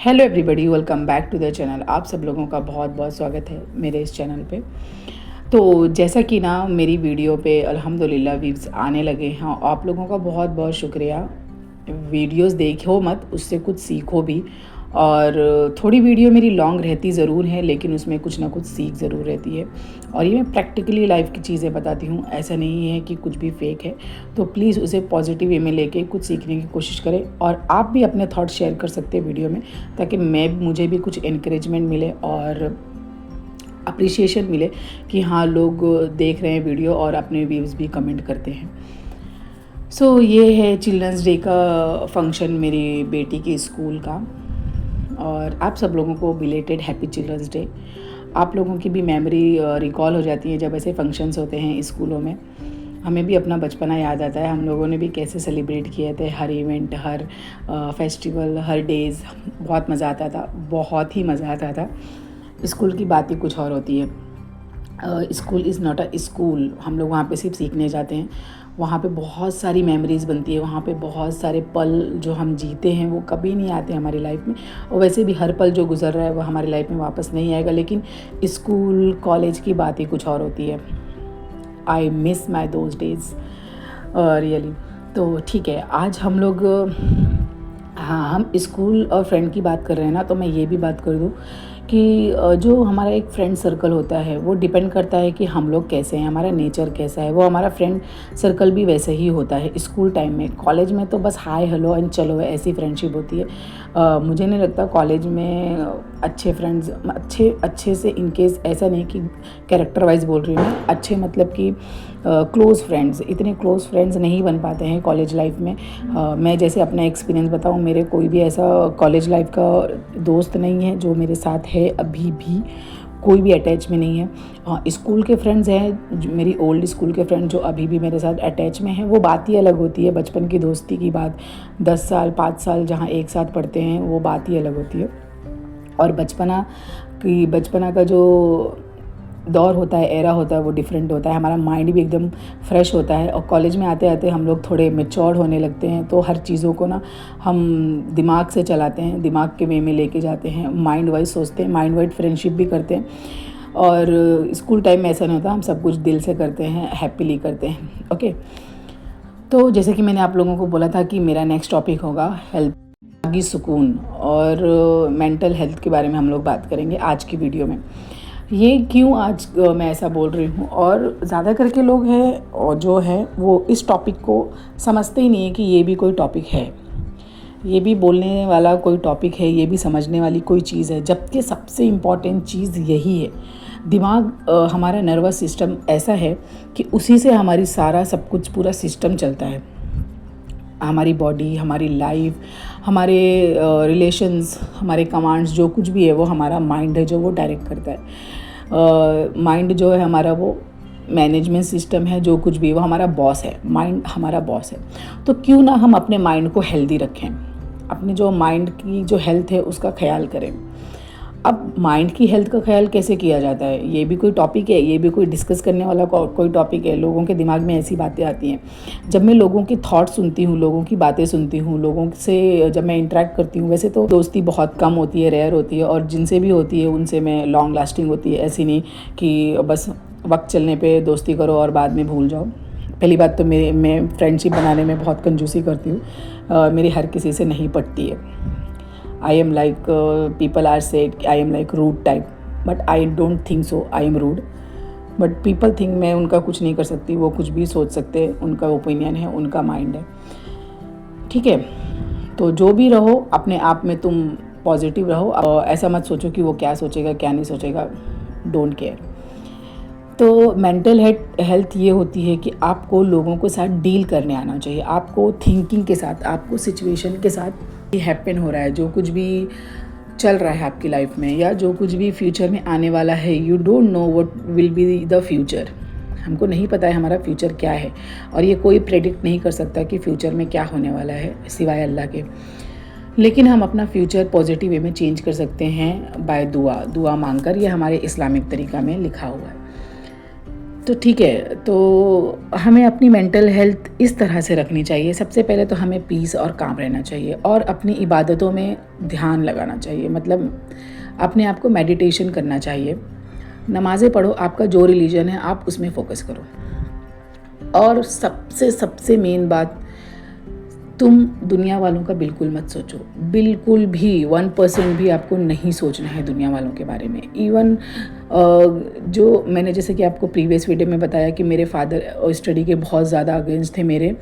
Hello everybody, welcome back to the channel. आप सब लोगों का बहुत बहुत स्वागत है मेरे इस चैनल पे। तो जैसा कि ना मेरी वीडियो पे अल्हम्दुलिल्लाह व्यूज़ आने लगे हैं। आप लोगों का बहुत बहुत शुक्रिया। वीडियोस देखो मत, उससे कुछ सीखो भी। और थोड़ी वीडियो मेरी लॉन्ग रहती ज़रूर है, लेकिन उसमें कुछ ना कुछ सीख ज़रूर रहती है। और ये मैं प्रैक्टिकली लाइफ की चीज़ें बताती हूँ, ऐसा नहीं है कि कुछ भी फेक है। तो प्लीज़ उसे पॉजिटिव वे में लेके कुछ सीखने की कोशिश करें। और आप भी अपने थॉट शेयर कर सकते हैं वीडियो में, ताकि मुझे भी कुछ इनकरेजमेंट मिले और अप्रिसिएशन मिले कि हाँ, लोग देख रहे हैं वीडियो और अपने व्यूज़ भी कमेंट करते हैं। ये है चिल्ड्रंस डे का फंक्शन मेरी बेटी के स्कूल का। और आप सब लोगों को बिलेटेड हैप्पी चिल्ड्रंस डे। आप लोगों की भी मेमोरी रिकॉल हो जाती है जब ऐसे फंक्शंस होते हैं स्कूलों में। हमें भी अपना बचपना याद आता है, हम लोगों ने भी कैसे सेलिब्रेट किए थे हर इवेंट, हर फेस्टिवल, हर डेज़। बहुत मज़ा आता था, बहुत ही मज़ा आता था। स्कूल की बात ही कुछ और होती है। School is not a school. हम लोग वहाँ पे सिर्फ सीखने जाते हैं। वहाँ पे बहुत सारी मेमोरीज़ बनती है, वहाँ पे बहुत सारे पल जो हम जीते हैं वो कभी नहीं आते हमारी लाइफ में। और वैसे भी हर पल जो गुजर रहा है वो हमारी लाइफ में वापस नहीं आएगा, लेकिन स्कूल कॉलेज की बात ही कुछ और होती है। I miss my those days really. तो ठीक है, आज हम लोग हाँ, हम स्कूल और फ्रेंड की बात कर रहे हैं ना, तो मैं ये भी बात कर दूँ कि जो हमारा एक फ्रेंड सर्कल होता है वो डिपेंड करता है कि हम लोग कैसे हैं, हमारा नेचर कैसा है। वो हमारा फ्रेंड सर्कल भी वैसे ही होता है स्कूल टाइम में। कॉलेज में तो बस हाय हेलो एंड चलो ऐसी फ्रेंडशिप होती है। मुझे नहीं लगता कॉलेज में अच्छे फ्रेंड्स अच्छे से, इनकेस ऐसा नहीं कि कैरेक्टर वाइज बोल रही हूँ मैं, अच्छे मतलब कि क्लोज़ फ्रेंड्स, इतने क्लोज़ फ्रेंड्स नहीं बन पाते हैं कॉलेज लाइफ में। मैं जैसे अपना एक्सपीरियंस बताऊँ, मेरे कोई भी ऐसा कॉलेज लाइफ का दोस्त नहीं है जो मेरे साथ है अभी भी। कोई भी अटैच में नहीं है। हाँ, स्कूल के फ्रेंड्स हैं, मेरी ओल्ड स्कूल के फ्रेंड जो अभी भी मेरे साथ अटैच में हैं। वो बात ही अलग होती है, बचपन की दोस्ती की बात। 10 साल 5 साल जहाँ एक साथ पढ़ते हैं वो बात ही अलग होती है। और बचपना का जो दौर होता है, एरा होता है, वो डिफरेंट होता है। हमारा माइंड भी एकदम फ्रेश होता है। और कॉलेज में आते आते हम लोग थोड़े मैच्योर होने लगते हैं, तो हर चीज़ों को ना हम दिमाग से चलाते हैं, दिमाग के वे में लेके जाते हैं, माइंड वाइज सोचते हैं, माइंड वाइज फ्रेंडशिप भी करते हैं। और स्कूल टाइम में ऐसा नहीं होता, हम सब कुछ दिल से करते हैं, हैप्पीली करते हैं। ओके, तो जैसे कि मैंने आप लोगों को बोला था कि मेरा नेक्स्ट टॉपिक होगा हेल्थ, दिमागी सुकून और मेंटल हेल्थ के बारे में हम लोग बात करेंगे आज की वीडियो में। ये क्यों आज मैं ऐसा बोल रही हूँ, और ज़्यादा करके लोग हैं और जो है वो इस टॉपिक को समझते ही नहीं है कि ये भी कोई टॉपिक है, ये भी बोलने वाला कोई टॉपिक है, ये भी समझने वाली कोई चीज़ है। जबकि सबसे इम्पॉर्टेंट चीज़ यही है। दिमाग, हमारा नर्वस सिस्टम ऐसा है कि उसी से हमारी सारा सब कुछ पूरा सिस्टम चलता है। हमारी बॉडी, हमारी लाइफ, हमारे रिलेशंस, हमारे कमांड्स, जो कुछ भी है वो हमारा माइंड है जो वो डायरेक्ट करता है। माइंड जो है हमारा, वो मैनेजमेंट सिस्टम है, जो कुछ भी वो हमारा बॉस है। माइंड हमारा बॉस है। तो क्यों ना हम अपने माइंड को हेल्दी रखें, अपने जो माइंड की जो हेल्थ है उसका ख्याल करें। अब माइंड की हेल्थ का ख्याल कैसे किया जाता है, ये भी कोई टॉपिक है, ये भी कोई डिस्कस करने वाला कोई टॉपिक है। लोगों के दिमाग में ऐसी बातें आती हैं। जब मैं लोगों की थॉट्स सुनती हूँ, लोगों की बातें सुनती हूँ, लोगों से जब मैं इंटरेक्ट करती हूँ, वैसे तो दोस्ती बहुत कम होती है, रेयर होती है, और जिनसे भी होती है उनसे मैं लॉन्ग लास्टिंग होती है। ऐसी नहीं कि बस वक्त चलने पर दोस्ती करो और बाद में भूल जाओ। पहली बात तो मैं फ्रेंडशिप बनाने में बहुत कंजूसी करती हूँ। मेरी हर किसी से नहीं पटती है। I am like, people are said I am like rude type, but I don't think so I am rude, but people think मैं उनका कुछ नहीं कर सकती। वो कुछ भी सोच सकते हैं, उनका ओपिनियन है, उनका माइंड है, ठीक है। तो जो भी रहो, अपने आप में तुम पॉजिटिव रहो। ऐसा मत सोचो कि वो क्या सोचेगा क्या नहीं सोचेगा, डोंट केयर। तो मेंटल हेल्थ ये होती है कि आपको लोगों के साथ डील करने आना चाहिए, आपको थिंकिंग के साथ, आपको सिचुएशन के साथ हैपन हो रहा है, जो कुछ भी चल रहा है आपकी लाइफ में या जो कुछ भी फ्यूचर में आने वाला है। You don't know what will be the future. हमको नहीं पता है हमारा फ्यूचर क्या है, और ये कोई प्रेडिक्ट नहीं कर सकता कि फ्यूचर में क्या होने वाला है सिवाय अल्लाह के। लेकिन हम अपना फ्यूचर पॉजिटिव वे में चेंज कर सकते हैं बाय दुआ मांगकर। ये हमारे इस्लामिक तरीका में लिखा हुआ है। तो ठीक है, तो हमें अपनी मेंटल हेल्थ इस तरह से रखनी चाहिए। सबसे पहले तो हमें पीस और काम रहना चाहिए और अपनी इबादतों में ध्यान लगाना चाहिए, मतलब अपने आप को मेडिटेशन करना चाहिए। नमाज़ें पढ़ो, आपका जो रिलीजन है आप उसमें फ़ोकस करो। और सबसे सबसे मेन बात, तुम दुनिया वालों का बिल्कुल मत सोचो, बिल्कुल भी 1% भी आपको नहीं सोचना है दुनिया वालों के बारे में। इवन जो मैंने जैसे कि आपको प्रीवियस वीडियो में बताया कि मेरे फादर स्टडी के बहुत ज़्यादा अगेंस्ट थे मेरे,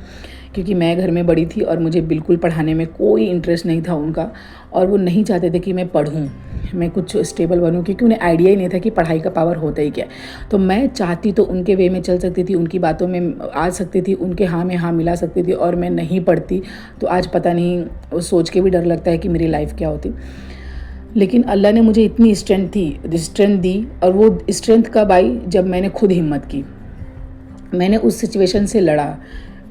क्योंकि मैं घर में बड़ी थी और मुझे बिल्कुल पढ़ाने में कोई इंटरेस्ट नहीं था उनका, और वो नहीं चाहते थे कि मैं पढ़ूँ, मैं कुछ स्टेबल बनूँ, क्योंकि उन्हें आइडिया ही नहीं था कि पढ़ाई का पावर होता ही क्या है। तो मैं चाहती तो उनके वे में चल सकती थी, उनकी बातों में आ सकती थी, उनके हाँ में हाँ मिला सकती थी, और मैं नहीं पढ़ती तो आज पता नहीं, वो सोच के भी डर लगता है कि मेरी लाइफ क्या होती। लेकिन अल्लाह ने मुझे इतनी स्ट्रेंथ दी, और वो स्ट्रेंथ कब आई, जब मैंने खुद हिम्मत की, मैंने उस सिचुएशन से लड़ा,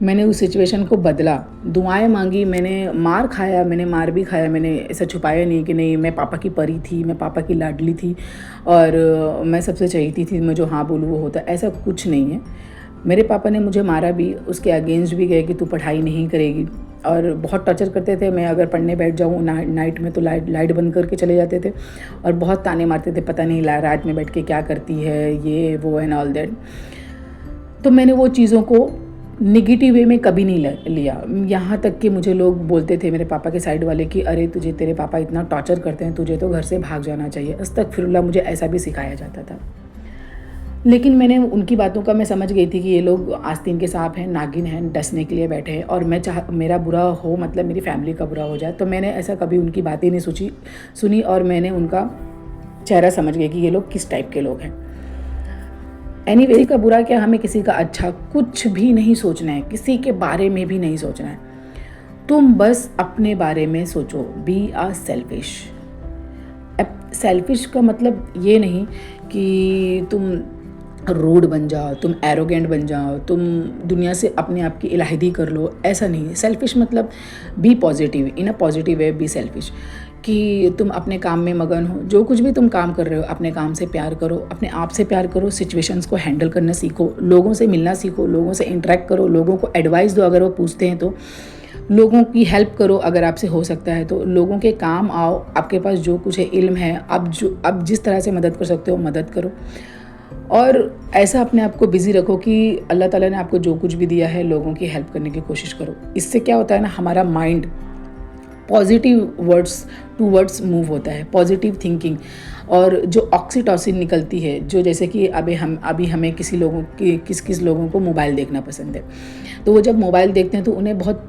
मैंने उस सिचुएशन को बदला, दुआएं मांगी, मैंने मार खाया, मैंने मार भी खाया, मैंने ऐसा छुपाया नहीं कि नहीं मैं पापा की परी थी, मैं पापा की लाडली थी और मैं सबसे चाहती थी, मैं जो हाँ बोलूँ वो होता, ऐसा कुछ नहीं है। मेरे पापा ने मुझे मारा भी, उसके अगेंस्ट भी गए कि तू पढ़ाई नहीं करेगी, और बहुत टॉर्चर करते थे। मैं अगर पढ़ने बैठ जाऊँ नाइट में तो लाइट बंद करके चले जाते थे, और बहुत ताने मारते थे, पता नहीं रात में बैठ के क्या करती है, ये वो एंड ऑल दैट। तो मैंने वो चीज़ों को नेगेटिव वे में कभी नहीं लिया। यहाँ तक कि मुझे लोग बोलते थे, मेरे पापा के साइड वाले, कि अरे तुझे तेरे पापा इतना टॉर्चर करते हैं, तुझे तो घर से भाग जाना चाहिए। अस्तगफिरुल्लाह, मुझे ऐसा भी सिखाया जाता था। लेकिन मैंने उनकी बातों का मैं समझ गई थी कि ये लोग आस्तीन के सांप हैं, नागिन हैं, डसने के लिए बैठे हैं, और मैं मेरा बुरा हो, मतलब मेरी फैमिली का बुरा हो जाए। तो मैंने ऐसा कभी उनकी बातें नहीं सुनी, और मैंने उनका चेहरा समझ गई कि ये लोग किस टाइप के लोग हैं। एनीवे, किसी का बुरा क्या, हमें किसी का अच्छा कुछ भी नहीं सोचना है, किसी के बारे में भी नहीं सोचना है। तुम बस अपने बारे में सोचो। बी आ सेल्फिश। सेल्फिश का मतलब ये नहीं कि तुम रूड बन जाओ, तुम एरोगेंट बन जाओ, तुम दुनिया से अपने आप की इलाहिदी कर लो, ऐसा नहीं है। सेल्फिश मतलब be positive, in a positive way be selfish, कि तुम अपने काम में मगन हो, जो कुछ भी तुम काम कर रहे हो अपने काम से प्यार करो, अपने आप से प्यार करो, सिचुएशंस को हैंडल करना सीखो, लोगों से मिलना सीखो, लोगों से इंटरेक्ट करो, लोगों को एडवाइस दो अगर वो पूछते हैं तो, लोगों की हेल्प करो अगर आपसे हो सकता है तो, लोगों के काम आओ, आपके पास जो कुछ है, इल्म है, अब जिस तरह से मदद कर सकते हो मदद करो। और ऐसा अपने आप को बिज़ी रखो कि अल्लाह ताला ने आपको जो कुछ भी दिया है लोगों की हेल्प करने की कोशिश करो। इससे क्या होता है ना, हमारा mind positive words towards move होता है, पॉजिटिव थिंकिंग, और जो ऑक्सीटोसिन निकलती है, जो जैसे कि अभी हमें किस लोगों को मोबाइल देखना पसंद है, तो वो जब मोबाइल देखते हैं तो उन्हें बहुत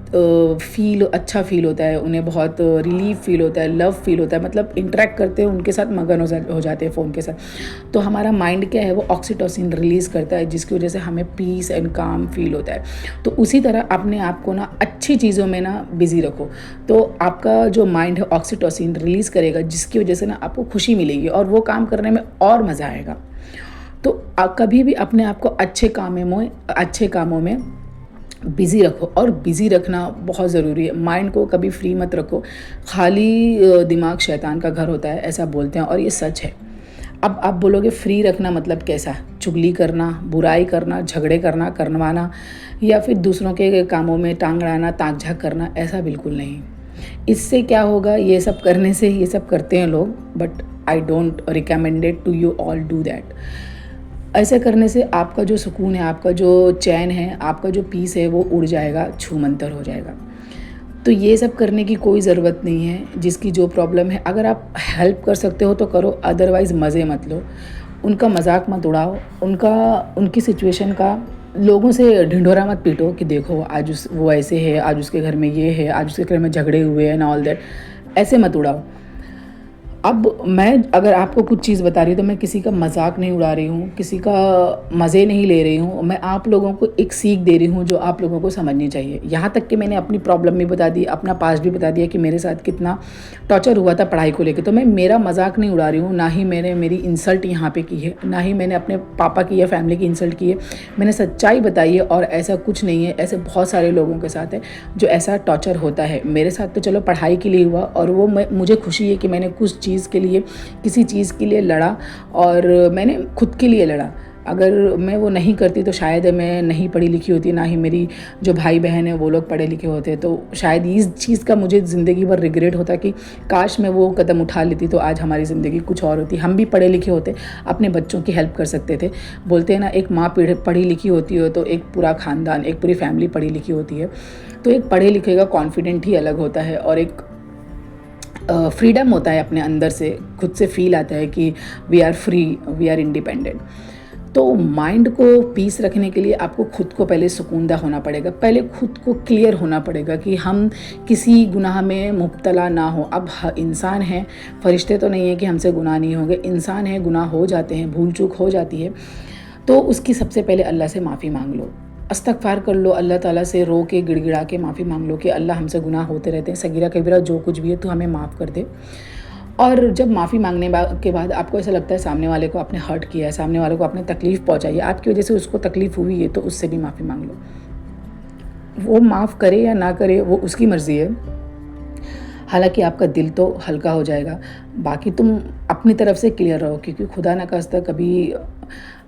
अच्छा फील होता है, उन्हें बहुत रिलीफ फील होता है, लव फील होता है, मतलब इंटरेक्ट करते हैं उनके साथ, मगन हो जाते हैं फ़ोन के साथ। तो हमारा माइंड क्या है, वो ऑक्सीटोसिन रिलीज़ करता है, जिसकी वजह से हमें पीस एंड काम फील होता है। तो उसी तरह अपने आप को ना अच्छी चीज़ों में ना बिज़ी रखो, तो आपका जो माइंड है ऑक्सीटोसिन रिलीज़ करेगा, जिसकी वजह से ना आपको खुशी मिलेगी और वो काम करने में और मज़ा आएगा। तो कभी भी अपने आप को अच्छे कामों में बिज़ी रखो, और बिज़ी रखना बहुत ज़रूरी है। माइंड को कभी फ्री मत रखो, खाली दिमाग शैतान का घर होता है, ऐसा बोलते हैं, और ये सच है। अब आप बोलोगे फ्री रखना मतलब कैसा, चुगली करना, बुराई करना, झगड़े करवाना, या फिर दूसरों के कामों में टांग अड़ाना, ताक झाक करना, ऐसा बिल्कुल नहीं। इससे क्या होगा, ये सब करने से, ये सब करते हैं लोग, but I don't recommended to you all do that. ऐसे करने से आपका जो सुकून है, आपका जो चैन है, आपका जो पीस है, वो उड़ जाएगा, छूमंतर हो जाएगा। तो ये सब करने की कोई ज़रूरत नहीं है। जिसकी जो प्रॉब्लम है, अगर आप हेल्प कर सकते हो तो करो, अदरवाइज़ मज़े मत लो, उनका मजाक मत उड़ाओ, उनकी सिचुएशन का लोगों से ढिंढोरा मत पीटो कि देखो आज वो ऐसे है, आज उसके घर में ये है, आज उसके घर में झगड़े हुए हैं एंड ऑल दैट, ऐसे मत उड़ाओ। अब मैं अगर आपको कुछ चीज़ बता रही हूँ तो मैं किसी का मजाक नहीं उड़ा रही हूँ, किसी का मज़े नहीं ले रही हूँ, मैं आप लोगों को एक सीख दे रही हूँ जो आप लोगों को समझनी चाहिए। यहाँ तक कि मैंने अपनी प्रॉब्लम भी बता दी, अपना पास्ट भी बता दिया कि मेरे साथ कितना टॉर्चर हुआ था पढ़ाई को लेकर। तो मैं मेरा मजाक नहीं उड़ा रही हूँ, ना ही मैंने मेरी इंसल्ट यहाँ पे की है, ना ही मैंने अपने पापा की या फैमिली की इंसल्ट की है। मैंने सच्चाई बताई है, और ऐसा कुछ नहीं है, ऐसे बहुत सारे लोगों के साथ है जो ऐसा टॉर्चर होता है। मेरे साथ तो चलो पढ़ाई के लिए हुआ, और वो मुझे खुशी है कि मैंने कुछ चीज़ के लिए, किसी चीज़ के लिए लड़ा, और मैंने खुद के लिए लड़ा। अगर मैं वो नहीं करती तो शायद मैं नहीं पढ़ी लिखी होती, ना ही मेरी जो भाई बहन है वो लोग पढ़े लिखे होते। तो शायद इस चीज़ का मुझे ज़िंदगी भर रिग्रेट होता कि काश मैं वो कदम उठा लेती तो आज हमारी ज़िंदगी कुछ और होती। हम भी पढ़े लिखे होते, अपने बच्चों की हेल्प कर सकते थे। बोलते हैं ना, एक माँ पढ़ी लिखी होती हो तो एक पूरा ख़ानदान, एक पूरी फैमिली पढ़ी लिखी होती है। तो एक पढ़े लिखे का कॉन्फिडेंट ही अलग होता है और एक फ्रीडम होता है अपने अंदर से, खुद से फील आता है कि we are free, we are independent. तो माइंड को पीस रखने के लिए आपको खुद को पहले सुकूनदा होना पड़ेगा, पहले खुद को क्लियर होना पड़ेगा कि हम किसी गुनाह में मुब्तला ना हो। अब इंसान हैं, फरिश्ते तो नहीं है कि हमसे गुनाह नहीं होंगे, इंसान है, गुनाह हो जाते हैं, भूल चूक हो जाती है। तो उसकी सबसे पहले अल्लाह से माफ़ी मांग लो, इस्तग़फ़ार कर लो, अल्लाह ताला से रो के गिड़गिड़ा के माफ़ी मांग लो कि अल्लाह हमसे गुनाह होते रहते हैं, सगीरा कबीरा जो कुछ भी है तो हमें माफ़ कर दे। और जब माफ़ी मांगने के बाद आपको ऐसा लगता है सामने वाले को आपने हर्ट किया है, सामने वाले को आपने तकलीफ़ पहुंचाई है, आपकी वजह से उसको तकलीफ़ हुई है, तो उससे भी माफ़ी मांग लो। वो माफ़ करे या ना करे वो उसकी मर्ज़ी है। हालांकि आपका दिल तो हल्का हो जाएगा, बाकी तुम अपनी तरफ से क्लियर रहो, क्योंकि खुदा न खास्ता कभी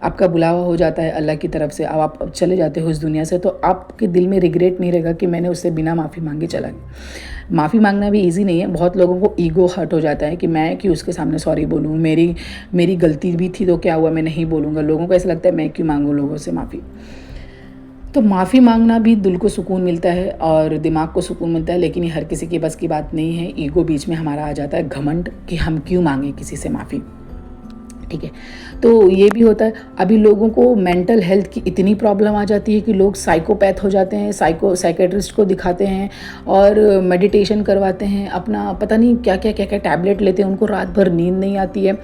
आपका बुलावा हो जाता है अल्लाह की तरफ से, अब आप चले जाते हो इस दुनिया से, तो आपके दिल में रिग्रेट नहीं रहेगा कि मैंने उससे बिना माफ़ी मांगे चला गया। माफ़ी मांगना भी इजी नहीं है, बहुत लोगों को ईगो हर्ट हो जाता है कि मैं कि उसके सामने सॉरी बोलूँ, मेरी गलती भी थी तो क्या हुआ, मैं नहीं बोलूँगा। लोगों को ऐसा लगता है मैं क्यों मांगूँ लोगों से माफ़ी। तो माफ़ी मांगना भी दिल को सुकून मिलता है और दिमाग को सुकून मिलता है, लेकिन ये हर किसी के बस की बात नहीं है। ईगो बीच में हमारा आ जाता है, घमंड, कि हम क्यों मांगे किसी से माफ़ी। ठीक है, तो ये भी होता है। अभी लोगों को मेंटल हेल्थ की इतनी प्रॉब्लम आ जाती है कि लोग साइकोपैथ हो जाते हैं, साइकेट्रिस्ट को दिखाते हैं और मेडिटेशन करवाते हैं, अपना पता नहीं क्या क्या टैबलेट लेते हैं, उनको रात भर नींद नहीं आती है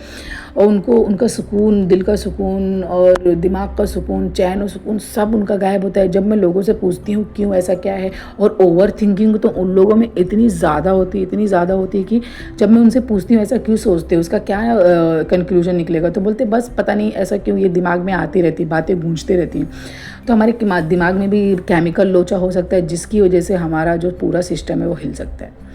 और उनका सुकून, दिल का सुकून और दिमाग का सुकून, चैन और सुकून सब उनका गायब होता है। जब मैं लोगों से पूछती हूँ क्यों, ऐसा क्या है, और ओवर थिंकिंग तो उन लोगों में इतनी ज़्यादा होती है कि जब मैं उनसे पूछती हूँ ऐसा क्यों सोचते हो, उसका क्या कंक्लूजन निकलेगा, तो बोलते बस पता नहीं ऐसा क्यों, ये दिमाग में आती रहती, बातें गूंजती रहती हैं। तो हमारे दिमाग में भी केमिकल लोचा हो सकता है, जिसकी वजह से हमारा जो पूरा सिस्टम है वो हिल सकता है।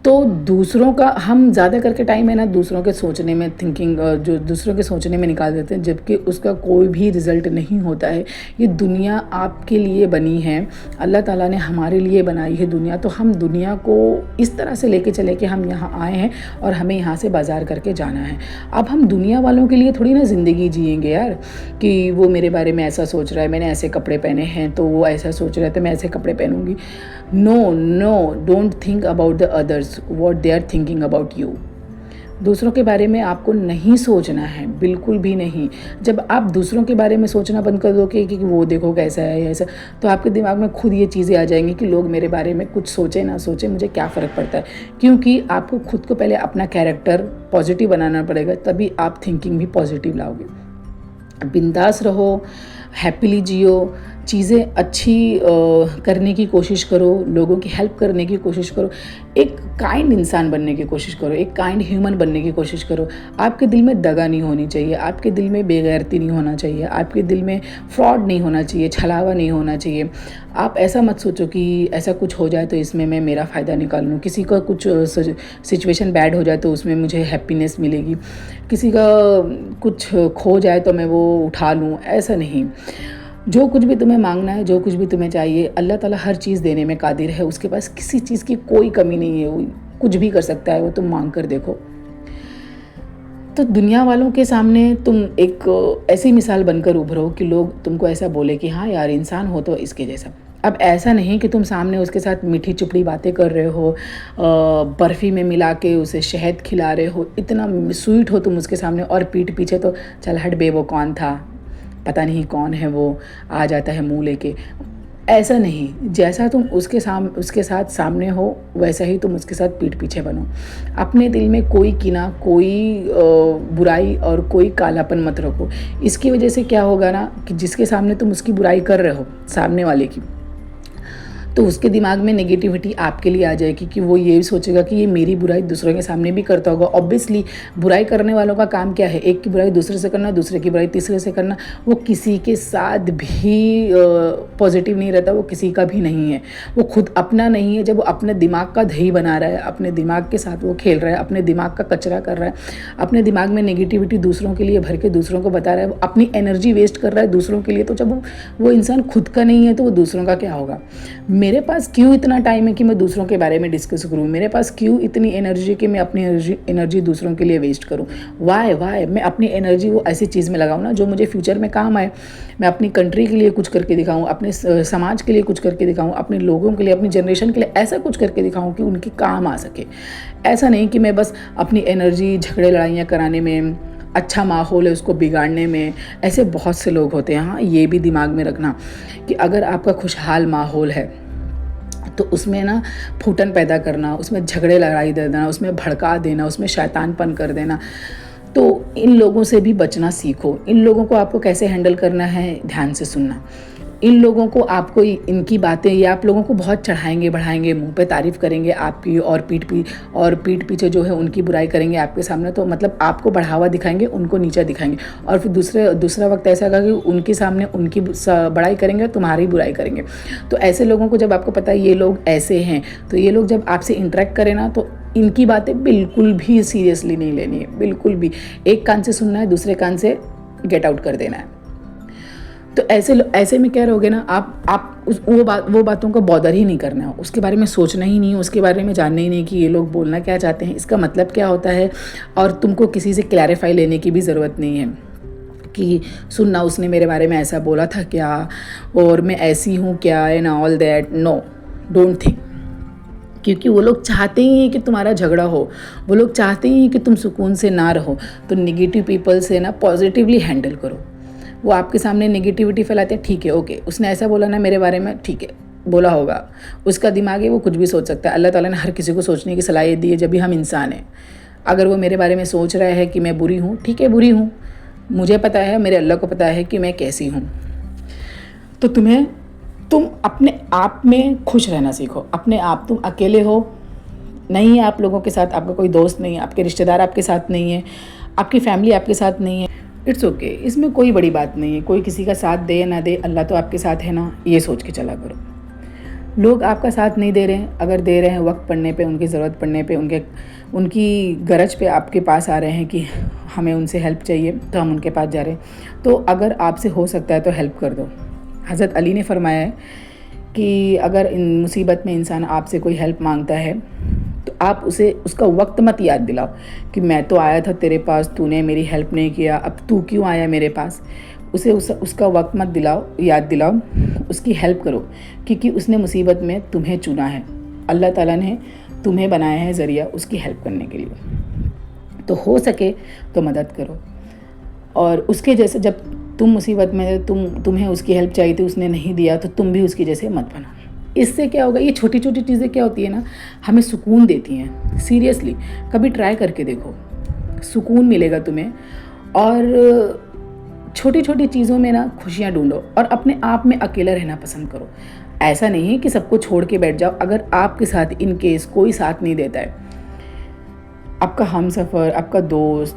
तो दूसरों का हम ज़्यादा करके टाइम है ना दूसरों के सोचने में, थिंकिंग जो दूसरों के सोचने में निकाल देते हैं, जबकि उसका कोई भी रिज़ल्ट नहीं होता है। ये दुनिया आपके लिए बनी है, अल्लाह ताला ने हमारे लिए बनाई है दुनिया, तो हम दुनिया को इस तरह से लेके चले कि हम यहाँ आए हैं और हमें यहाँ से बाजार करके जाना है। अब हम दुनिया वालों के लिए थोड़ी ना ज़िंदगी जिएंगे यार, कि वो मेरे बारे में ऐसा सोच रहा है, मैंने ऐसे कपड़े पहने हैं तो वो ऐसा सोच रहा है तो मैं ऐसे कपड़े पहनूंगी। No, don't think about the others what they are thinking about you। दूसरों के बारे में आपको नहीं सोचना है, बिल्कुल भी नहीं। जब आप दूसरों के बारे में सोचना बंद कर दो कि वो देखो कैसा है ऐसा, तो आपके दिमाग में खुद ये चीज़ें आ जाएंगी कि लोग मेरे बारे में कुछ सोचे ना सोचे, मुझे क्या फ़र्क पड़ता है। क्योंकि आपको खुद को पहले अपना कैरेक्टर पॉजिटिव बनाना पड़ेगा, तभी आप थिंकिंग भी पॉजिटिव लाओगे। बिंदास रहो, हैप्पीली जियो, चीज़ें अच्छी करने की कोशिश करो, लोगों की हेल्प करने की कोशिश करो, एक काइंड इंसान बनने की कोशिश करो, एक काइंड ह्यूमन बनने की कोशिश करो। आपके दिल में दगा नहीं होनी चाहिए, आपके दिल में बेगैरती नहीं होना चाहिए, आपके दिल में फ्रॉड नहीं होना चाहिए, छलावा नहीं होना चाहिए। आप ऐसा मत सोचो कि ऐसा कुछ हो जाए तो इसमें मैं मेरा फ़ायदा निकाल लूँ, किसी का कुछ सिचुएशन बैड हो जाए तो उसमें मुझे हैप्पीनेस मिलेगी, किसी का कुछ खो जाए तो मैं वो उठा लूँ, ऐसा नहीं। जो कुछ भी तुम्हें मांगना है, जो कुछ भी तुम्हें चाहिए, अल्लाह ताला हर चीज़ देने में कादिर है, उसके पास किसी चीज़ की कोई कमी नहीं है, वो कुछ भी कर सकता है, वो तुम मांग कर देखो। तो दुनिया वालों के सामने तुम एक ऐसी मिसाल बनकर उभरो कि लोग तुमको ऐसा बोले कि हाँ यार, इंसान हो तो इसके जैसा। अब ऐसा नहीं कि तुम सामने उसके साथ मीठी चुपड़ी बातें कर रहे हो, बर्फ़ी में मिला के उसे शहद खिला रहे हो, इतना स्वीट हो तुम उसके सामने, और पीठ पीछे तो चल हट बे, वो कौन था, पता नहीं कौन है वो, आ जाता है मुंह लेके। ऐसा नहीं, जैसा तुम उसके साथ सामने हो वैसा ही तुम उसके साथ पीठ पीछे बनो। अपने दिल में कोई किना, कोई बुराई और कोई कालापन मत रखो। इसकी वजह से क्या होगा ना कि जिसके सामने तुम उसकी बुराई कर रहे हो, सामने वाले की, तो उसके दिमाग में नेगेटिविटी आपके लिए आ जाएगी कि वो ये सोचेगा कि ये मेरी बुराई दूसरों के सामने भी करता होगा। ऑब्वियसली बुराई करने वालों का काम क्या है, एक की बुराई दूसरे से करना, दूसरे की बुराई तीसरे से करना। वो किसी के साथ भी पॉजिटिव नहीं रहता, वो किसी का भी नहीं है, वो खुद अपना नहीं है। जब वो अपने दिमाग का दही बना रहा है, अपने दिमाग के साथ वो खेल रहा है, अपने दिमाग का कचरा कर रहा है, अपने दिमाग में नेगेटिविटी दूसरों के लिए भर के दूसरों को बता रहा है, वो अपनी एनर्जी वेस्ट कर रहा है दूसरों के लिए। तो जब वो इंसान खुद का नहीं है तो वो दूसरों का क्या होगा। मेरे पास क्यों इतना टाइम है कि मैं दूसरों के बारे में डिस्कस करूँ, मेरे पास क्यों इतनी एनर्जी कि मैं अपनी एनर्जी दूसरों के लिए वेस्ट करूँ। वाई मैं अपनी एनर्जी वो ऐसी चीज़ में लगाऊँ ना जो मुझे फ्यूचर में काम आए। मैं अपनी कंट्री के लिए कुछ करके दिखाऊँ, अपने समाज के लिए कुछ करके दिखाऊँ, अपने लोगों के लिए, अपनी जनरेशन के लिए ऐसा कुछ करके दिखाऊँ कि उनकी काम आ सके। ऐसा नहीं कि मैं बस अपनी एनर्जी झगड़े लड़ाइयाँ कराने में, अच्छा माहौल है उसको बिगाड़ने में। ऐसे बहुत से लोग होते हैं। हाँ, ये भी दिमाग में रखना कि अगर आपका खुशहाल माहौल है तो उसमें ना फूटन पैदा करना, उसमें झगड़े लड़ाई दे देना, उसमें भड़का देना, उसमें शैतानपन कर देना, तो इन लोगों से भी बचना सीखो। इन लोगों को आपको कैसे हैंडल करना है, ध्यान से सुनना। इन लोगों को आपको इनकी बातें, ये आप लोगों को बहुत चढ़ाएंगे बढ़ाएंगे, मुंह पे तारीफ़ करेंगे आपकी, और पीठ पीछे जो है उनकी बुराई करेंगे आपके सामने। तो मतलब आपको बढ़ावा दिखाएंगे, उनको नीचा दिखाएंगे। और फिर दूसरा वक्त ऐसा आएगा कि उनके सामने उनकी बड़ाई करेंगे, तुम्हारी बुराई करेंगे। तो ऐसे लोगों को जब आपको पता है ये लोग ऐसे हैं, तो ये लोग जब आपसे इंटरेक्ट करें ना, तो इनकी बातें बिल्कुल भी सीरियसली नहीं लेनी है, बिल्कुल भी। एक कान से सुनना है, दूसरे कान से गेट आउट कर देना है। तो ऐसे में क्या रहोगे ना, आप वो बातों का बॉदर ही नहीं करना है, उसके बारे में सोचना ही नहीं, उसके बारे में जानना ही नहीं कि ये लोग बोलना क्या चाहते हैं, इसका मतलब क्या होता है। और तुमको किसी से क्लैरिफाई लेने की भी ज़रूरत नहीं है कि सुनना उसने मेरे बारे में ऐसा बोला था क्या, और मैं ऐसी हूँ क्या, and all that. No, don't think. क्योंकि वो लोग चाहते ही हैं कि तुम्हारा झगड़ा हो, वो लोग चाहते ही हैं कि तुम सुकून से ना रहो। तो नेगेटिव पीपल से ना पॉजिटिवली हैंडल करो। वो आपके सामने नेगेटिविटी फैलाते हैं, ठीक है, ओके, उसने ऐसा बोला ना मेरे बारे में, ठीक है, बोला होगा, उसका दिमाग है, वो कुछ भी सोच सकता है। अल्लाह ताला ने हर किसी को सोचने की सलाहियत दी है, जब भी हम इंसान हैं। अगर वो मेरे बारे में सोच रहा है कि मैं बुरी हूँ, ठीक है, बुरी हूँ, मुझे पता है, मेरे अल्लाह को पता है कि मैं कैसी हूँ। तो तुम अपने आप में खुश रहना सीखो। अपने आप, तुम अकेले हो नहीं है आप लोगों के साथ, आपका कोई दोस्त नहीं है, आपके रिश्तेदार आपके साथ नहीं है, आपकी फैमिली आपके साथ नहीं है, इट्स ओके, इसमें कोई बड़ी बात नहीं है। कोई किसी का साथ दे या ना दे, अल्लाह तो आपके साथ है ना, ये सोच के चला करो। लोग आपका साथ नहीं दे रहे हैं, अगर दे रहे हैं वक्त पड़ने पे, उनकी ज़रूरत पड़ने पे, उनकी गरज पे आपके पास आ रहे हैं कि हमें उनसे हेल्प चाहिए, तो हम उनके पास जा रहे हैं। तो अगर आपसे हो सकता है तो हेल्प कर दो। हज़रत अली ने फरमाया है कि अगर इन मुसीबत में इंसान आपसे कोई हेल्प मांगता है तो आप उसे उसका वक्त मत याद दिलाओ कि मैं तो आया था तेरे पास, तूने मेरी हेल्प नहीं किया, अब तू क्यों आया मेरे पास। उसे उसका वक्त मत याद दिलाओ, उसकी हेल्प करो, क्योंकि उसने मुसीबत में तुम्हें चुना है। अल्लाह ताला ने तुम्हें बनाया है ज़रिया उसकी हेल्प करने के लिए। तो हो सके तो मदद करो। और उसके जैसे जब तुम मुसीबत में तुम्हें उसकी हेल्प चाहिए थी, उसने नहीं दिया, तो तुम भी उसकी जैसे मत बनो। इससे क्या होगा, ये छोटी छोटी चीज़ें क्या होती है ना, हमें सुकून देती हैं। सीरियसली कभी ट्राई करके देखो, सुकून मिलेगा तुम्हें। और छोटी छोटी चीज़ों में ना खुशियाँ ढूंढो, और अपने आप में अकेला रहना पसंद करो। ऐसा नहीं है कि सबको छोड़ के बैठ जाओ। अगर आपके साथ इन केस कोई साथ नहीं देता है, आपका हमसफ़र, आपका दोस्त,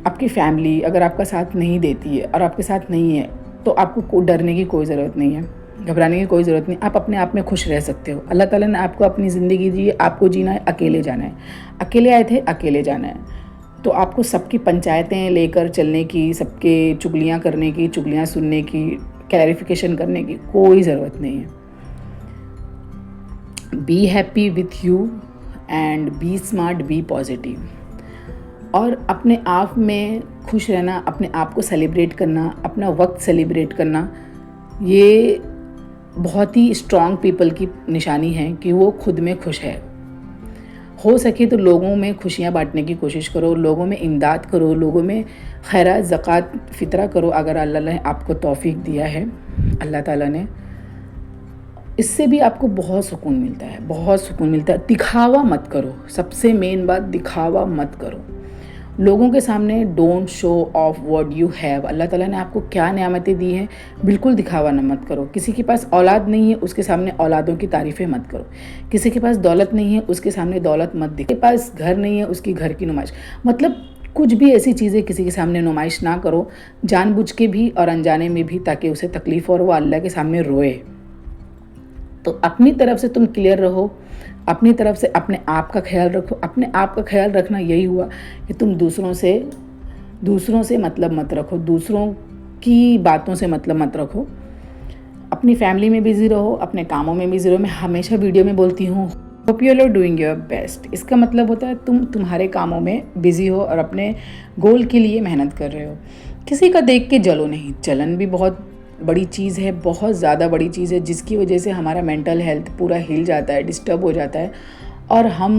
आपकी फैमिली अगर आपका साथ नहीं देती है और आपके साथ नहीं है, तो आपको डरने की कोई ज़रूरत नहीं है, घबराने की कोई ज़रूरत नहीं। आप अपने आप में खुश रह सकते हो। अल्लाह ताला ने आपको अपनी ज़िंदगी दी है, आपको जीना है, अकेले जाना है। अकेले आए थे, अकेले जाना है। तो आपको सबकी पंचायतें लेकर चलने की, सबके चुगलियाँ करने की, चुगलियाँ सुनने की, क्लैरिफिकेशन करने की कोई ज़रूरत नहीं है। Be happy with you and be smart, be positive. और अपने आप में खुश रहना, अपने आप को सेलिब्रेट करना, अपना वक्त सेलिब्रेट करना, ये बहुत ही स्ट्रॉन्ग पीपल की निशानी है कि वो खुद में खुश है। हो सके तो लोगों में खुशियाँ बांटने की कोशिश करो, लोगों में इमदाद करो, लोगों में खैरात, ज़कात, फ़ितरा करो अगर अल्लाह ने आपको तौफीक दिया है, अल्लाह ताला ने। इससे भी आपको बहुत सुकून मिलता है, बहुत सुकून मिलता है। दिखावा मत करो, सबसे मेन बात, दिखावा मत करो। लोगों के सामने don't show off what you have. अल्लाह ताला ने आपको क्या नेमतें दी हैं, बिल्कुल दिखावा न मत करो। किसी के पास औलाद नहीं है, उसके सामने औलादों की तारीफ़ें मत करो। किसी के पास दौलत नहीं है, उसके सामने दौलत मत दिखाओ। किसी के पास घर नहीं है, उसकी घर की नुमाइश, मतलब कुछ भी ऐसी चीज़ें किसी के सामने नुमाइश ना करो, जानबूझ के भी और अनजाने में भी, ताकि उसे तकलीफ़ और वो अल्लाह के सामने रोए। तो अपनी तरफ से तुम क्लियर रहो, अपनी तरफ से अपने आप का ख्याल रखो। अपने आप का ख्याल रखना यही हुआ कि तुम दूसरों से मतलब मत रखो, दूसरों की बातों से मतलब मत रखो। अपनी फैमिली में बिज़ी रहो, अपने कामों में बिज़ी रहो। मैं हमेशा वीडियो में बोलती हूँ, hope you are doing your best. इसका मतलब होता है तुम तुम्हारे कामों में बिज़ी हो और अपने गोल के लिए मेहनत कर रहे हो। किसी का देख के जलो नहीं। जलन भी बहुत बड़ी चीज़ है, बहुत ज़्यादा बड़ी चीज़ है, जिसकी वजह से हमारा मेंटल हेल्थ पूरा हिल जाता है, डिस्टर्ब हो जाता है और हम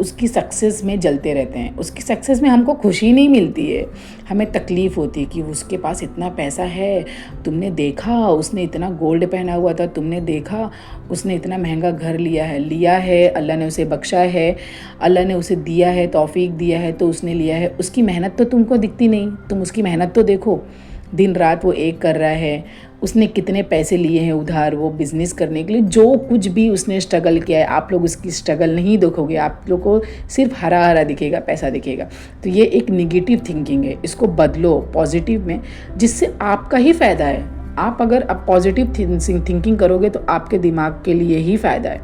उसकी सक्सेस में जलते रहते हैं। उसकी सक्सेस में हमको खुशी नहीं मिलती है, हमें तकलीफ़ होती है कि उसके पास इतना पैसा है, तुमने देखा उसने इतना गोल्ड पहना हुआ था, तुमने देखा उसने इतना महंगा घर लिया है, अल्लाह ने उसे बख्शा है, अल्लाह ने उसे दिया है, तौफीक दिया है तो उसने लिया है। उसकी मेहनत तो तुमको दिखती नहीं, तुम उसकी मेहनत तो देखो। दिन रात वो एक कर रहा है, उसने कितने पैसे लिए हैं उधार वो बिज़नेस करने के लिए, जो कुछ भी उसने स्ट्रगल किया है, आप लोग उसकी स्ट्रगल नहीं देखोगे, आप लोग को सिर्फ हरा हरा दिखेगा, पैसा दिखेगा। तो ये एक निगेटिव थिंकिंग है, इसको बदलो पॉजिटिव में, जिससे आपका ही फ़ायदा है। आप अगर आप पॉजिटिव थिंकिंग करोगे तो आपके दिमाग के लिए ही फ़ायदा है,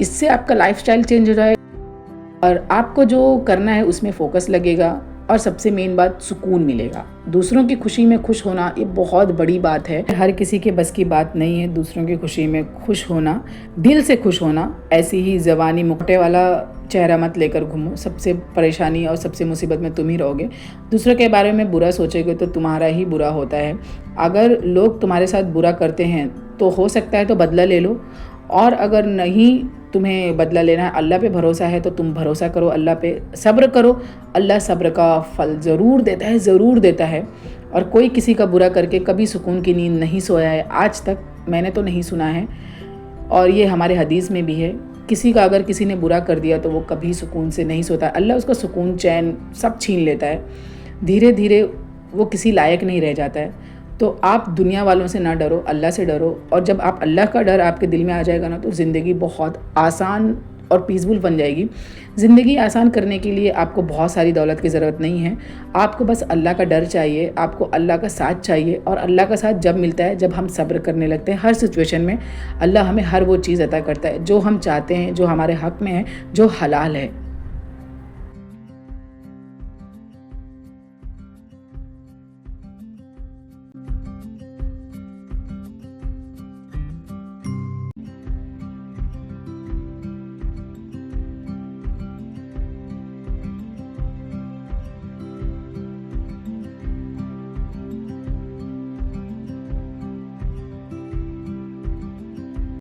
इससे आपका लाइफस्टाइल चेंज हो जाएगा और आपको जो करना है उसमें फोकस लगेगा और सबसे मेन बात, सुकून मिलेगा। दूसरों की खुशी में खुश होना ये बहुत बड़ी बात है, हर किसी के बस की बात नहीं है दूसरों की खुशी में खुश होना, दिल से खुश होना। ऐसी ही ज़बानी मुखटे वाला चेहरा मत लेकर घूमो, सबसे परेशानी और सबसे मुसीबत में तुम ही रहोगे। दूसरों के बारे में बुरा सोचोगे तो तुम्हारा ही बुरा होता है। अगर लोग तुम्हारे साथ बुरा करते हैं तो हो सकता है तो बदला ले लो, और अगर नहीं तुम्हें बदला लेना है, अल्लाह पे भरोसा है तो तुम भरोसा करो, अल्लाह पे सब्र करो। अल्लाह सब्र का फल ज़रूर देता है, ज़रूर देता है। और कोई किसी का बुरा करके कभी सुकून की नींद नहीं सोया है, आज तक मैंने तो नहीं सुना है, और ये हमारे हदीस में भी है। किसी का अगर किसी ने बुरा कर दिया तो वो कभी सुकून से नहीं सोता, अल्लाह उसका सुकून चैन सब छीन लेता है, धीरे धीरे वो किसी लायक नहीं रह जाता है। तो आप दुनिया वालों से ना डरो, अल्लाह से डरो, और जब आप अल्लाह का डर आपके दिल में आ जाएगा ना तो ज़िंदगी बहुत आसान और पीसफुल बन जाएगी। ज़िंदगी आसान करने के लिए आपको बहुत सारी दौलत की ज़रूरत नहीं है, आपको बस अल्लाह का डर चाहिए, आपको अल्लाह का साथ चाहिए। और अल्लाह का साथ जब मिलता है, जब हम सब्र करने लगते हैं हर सिचुएशन में, अल्लाह हमें हर वो चीज़ अता करता है जो हम चाहते हैं, जो हमारे हक़ में है, जो हलाल है।